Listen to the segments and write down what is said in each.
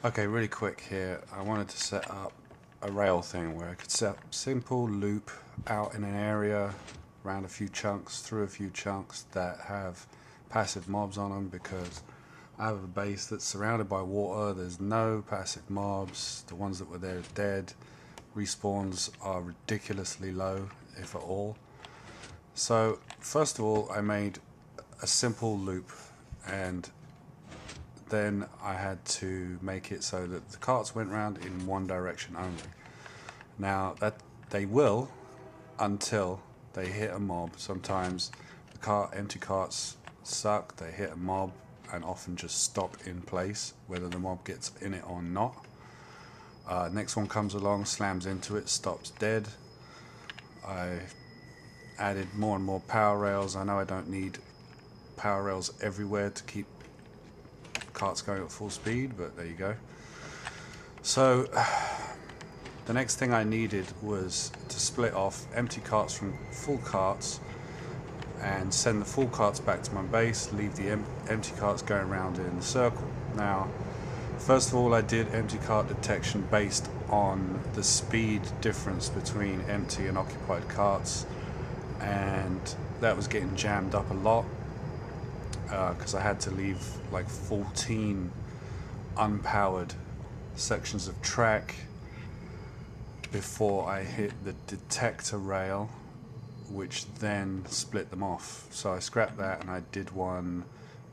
Okay, really quick here. I wanted to set up a rail thing where I could set up simple loop out in an area, around a few chunks, through a few chunks that have passive mobs on them, because I have a base that's surrounded by water. There's no passive mobs. The ones that were there are dead. Respawns are ridiculously low, if at all. So first of all, I made a simple loop, and then I had to make it so that the carts went round in one direction only. Now that they will, until they hit a mob. Sometimes the empty carts suck, they hit a mob and often just stop in place, whether the mob gets in it or not. Next one comes along, slams into it, stops dead. I added more and more power rails. I know I don't need power rails everywhere to keep carts going at full speed, but there you go. So the next thing I needed was to split off empty carts from full carts and send the full carts back to my base, leave the empty carts going around in a circle. Now, first of all, I did empty cart detection based on the speed difference between empty and occupied carts, and that was getting jammed up a lot because I had to leave like 14 unpowered sections of track before I hit the detector rail, which then split them off. So I scrapped that and I did one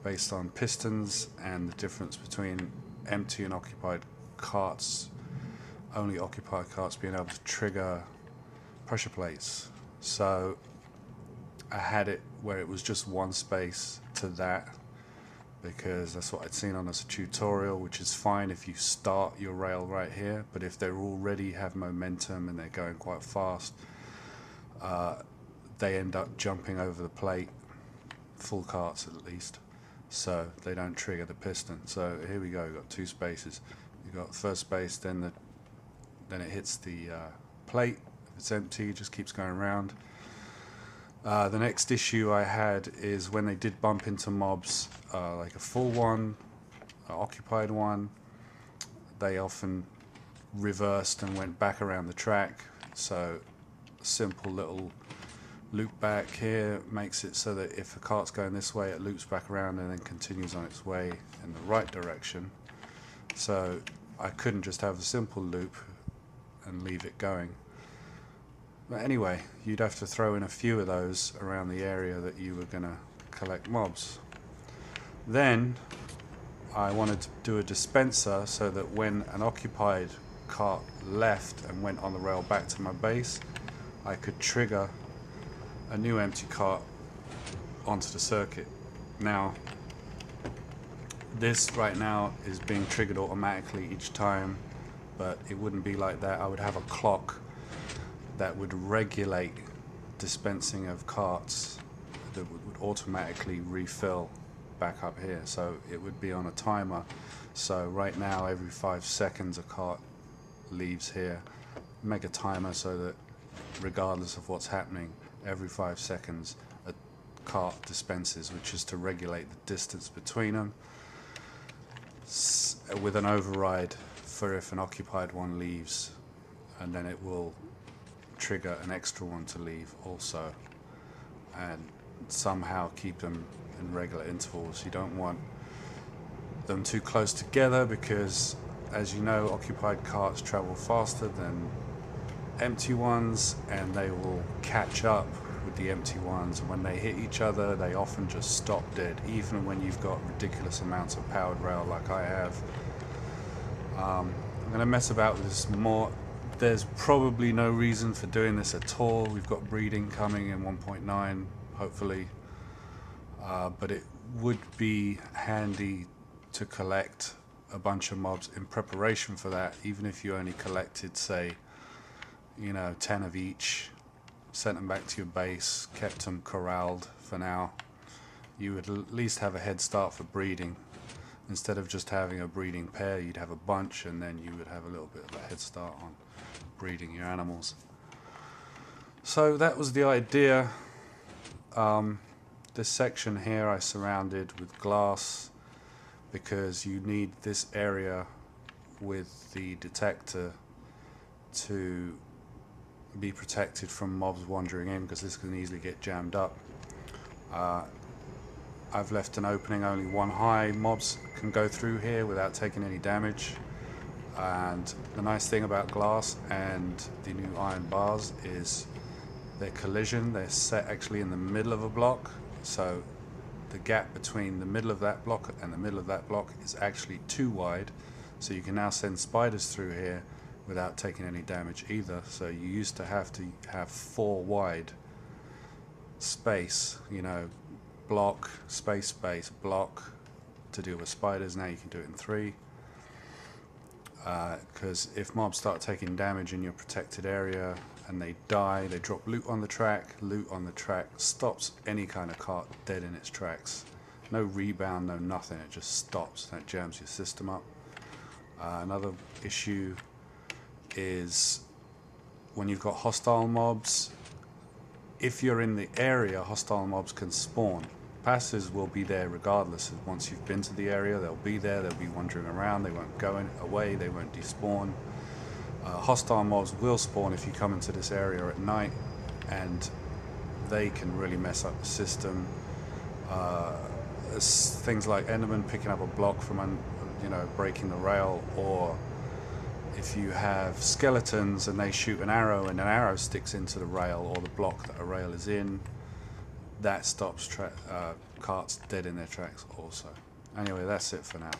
based on pistons and the difference between empty and occupied carts, only occupied carts being able to trigger pressure plates. So I had it where it was just one space to that, because that's what I'd seen on a tutorial, which is fine if you start your rail right here, but if they already have momentum and they're going quite fast, they end up jumping over the plate, full carts at least, so they don't trigger the piston. So here we go, we've got two spaces. You've got the first space, then it hits the plate. If it's empty, it just keeps going around. The next issue I had is when they did bump into mobs, like a full one, an occupied one, they often reversed and went back around the track. So a simple little loop back here makes it so that if a cart's going this way, it loops back around and then continues on its way in the right direction. So I couldn't just have a simple loop and leave it going. But anyway, you'd have to throw in a few of those around the area that you were going to collect mobs. Then I wanted to do a dispenser so that when an occupied cart left and went on the rail back to my base, I could trigger a new empty cart onto the circuit. Now, this right now is being triggered automatically each time, but it wouldn't be like that. I would have a clock that would regulate dispensing of carts that would automatically refill back up here. So it would be on a timer. So right now, every 5 seconds a cart leaves here. Make a timer so that regardless of what's happening, every 5 seconds a cart dispenses, which is to regulate the distance between them, with an override for if an occupied one leaves, and then it will trigger an extra one to leave also, and somehow keep them in regular intervals. You don't want them too close together because, as you know, occupied carts travel faster than empty ones, and they will catch up with the empty ones, and when they hit each other they often just stop dead, even when you've got ridiculous amounts of powered rail like I have. I'm going to mess about with this more. There's probably no reason for doing this at all. We've got breeding coming in 1.9 hopefully, but it would be handy to collect a bunch of mobs in preparation for that, even if you only collected, say, 10 of each, sent them back to your base, kept them corralled for now. You would at least have a head start for breeding. Instead of just having a breeding pair, you'd have a bunch, and then you would have a little bit of a head start on breeding your animals. So that was the idea. This section here I surrounded with glass because you need this area with the detector to be protected from mobs wandering in, because this can easily get jammed up. I've left an opening, only one high mobs can go through here without taking any damage. And the nice thing about glass and the new iron bars is their collision, they're set actually in the middle of a block, so the gap between the middle of that block and the middle of that block is actually too wide, so you can now send spiders through here without taking any damage either. So you used to have 4 wide space, you know, block, space, space, block to deal with spiders. Now you can do it in 3, because if mobs start taking damage in your protected area and they die, they drop loot on the track. Loot on the track stops any kind of cart dead in its tracks. No rebound, no nothing, it just stops. That jams your system up. Another issue is when you've got hostile mobs, if you're in the area, hostile mobs can spawn. Passives will be there regardless. Once you've been to the area, they'll be there, they'll be wandering around, they won't go away, they won't despawn. Hostile mobs will spawn if you come into this area at night, and they can really mess up the system. Things like Enderman picking up a block from, breaking the rail, or if you have skeletons and they shoot an arrow and an arrow sticks into the rail or the block that a rail is in, that stops carts dead in their tracks also. Anyway, that's it for now.